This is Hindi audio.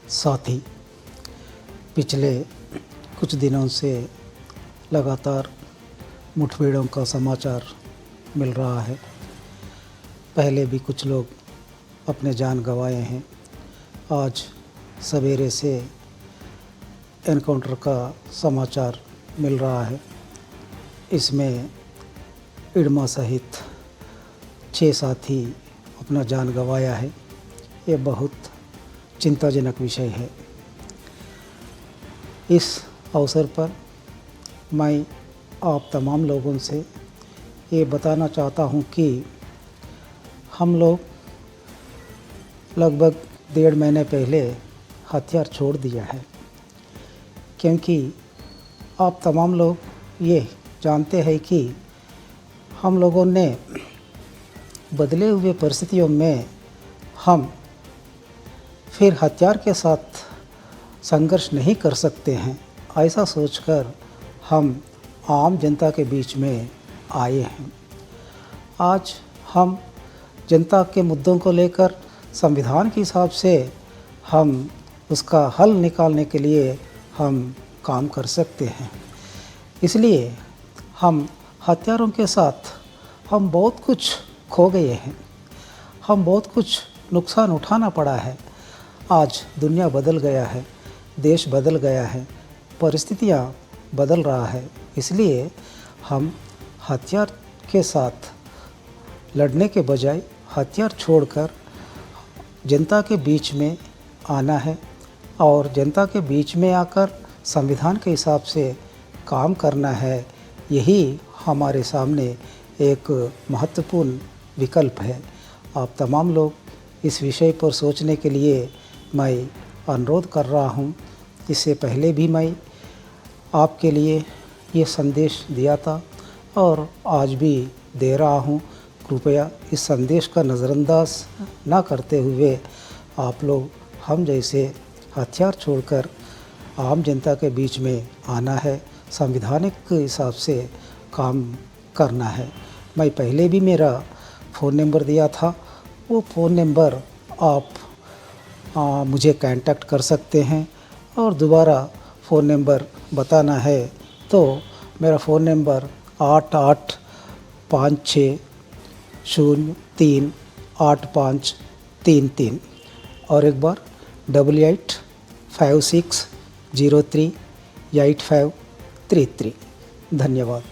साथी पिछले कुछ दिनों से लगातार मुठभेड़ों का समाचार मिल रहा है। पहले भी कुछ लोग अपने जान गंवाए हैं। आज सवेरे से एनकाउंटर का समाचार मिल रहा है। इसमें इडमा सहित 6 साथी अपना जान गंवाया है। ये बहुत चिंताजनक विषय है। इस अवसर पर मैं आप तमाम लोगों से ये बताना चाहता हूँ कि हम लोग लगभग 1.5 महीने पहले हथियार छोड़ दिया है, क्योंकि आप तमाम लोग ये जानते हैं कि हम लोगों ने बदले हुए परिस्थितियों में हम फिर हथियार के साथ संघर्ष नहीं कर सकते हैं। ऐसा सोचकर हम आम जनता के बीच में आए हैं। आज हम जनता के मुद्दों को लेकर संविधान के हिसाब से हम उसका हल निकालने के लिए हम काम कर सकते हैं। इसलिए हम हथियारों के साथ हम बहुत कुछ खो गए हैं। हम बहुत कुछ नुकसान उठाना पड़ा है। आज दुनिया बदल गया है, देश बदल गया है, परिस्थितियाँ बदल रहा है। इसलिए हम हथियार के साथ लड़ने के बजाय हथियार छोड़कर जनता के बीच में आना है और जनता के बीच में आकर संविधान के हिसाब से काम करना है। यही हमारे सामने एक महत्वपूर्ण विकल्प है। आप तमाम लोग इस विषय पर सोचने के लिए मैं अनुरोध कर रहा हूँ। इससे पहले भी मैं आपके लिए ये संदेश दिया था और आज भी दे रहा हूँ। कृपया इस संदेश का नज़रअंदाज ना करते हुए आप लोग हम जैसे हथियार छोड़कर आम जनता के बीच में आना है, संवैधानिक हिसाब से काम करना है। मैं पहले भी मेरा फ़ोन नंबर दिया था, वो फ़ोन नंबर आप मुझे कांटेक्ट कर सकते हैं। और दोबारा फ़ोन नंबर बताना है तो मेरा फ़ोन नंबर 8856038533 और एक बार 8856038533। धन्यवाद।